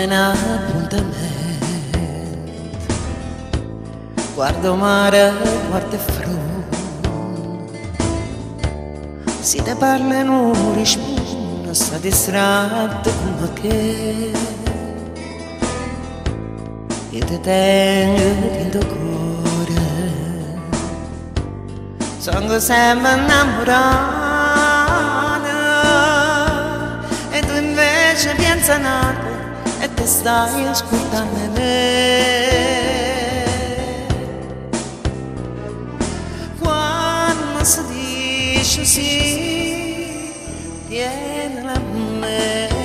in appuntamento, guardo mare, guardo frutta, se te parla non rispondo, sta distratto come che io ti tengo dentro cuore, sono sempre innamorata e tu invece pensi nato e te stai ascoltando me. Quando si dice sì, tieni la mente,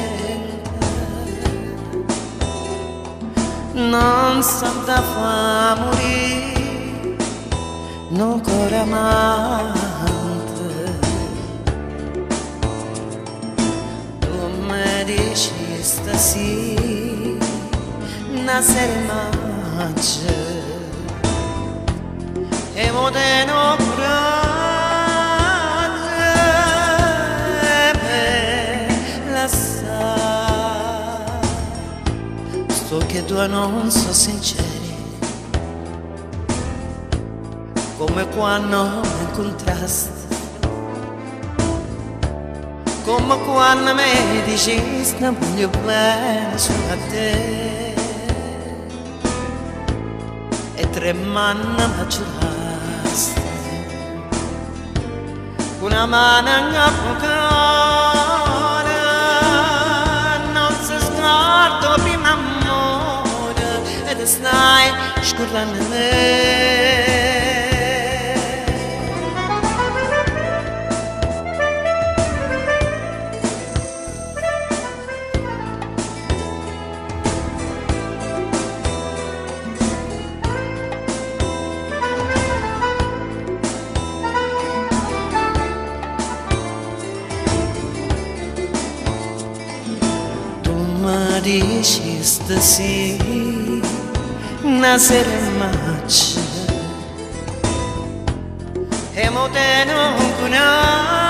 non sa da fa morire, non cuore amante. Tu mi dici stasì, una sera mangia e mo te non curare me la sa, sto che tu non so sinceri, come quando mi incontrasti, come quando mi dici non voglio bene solo a te, e tremando mi giurasti, una mano in appocare, non si scorda prima amore, ed stai scordando me. Ma dici stasì, una sera maccia e mo te non conosco.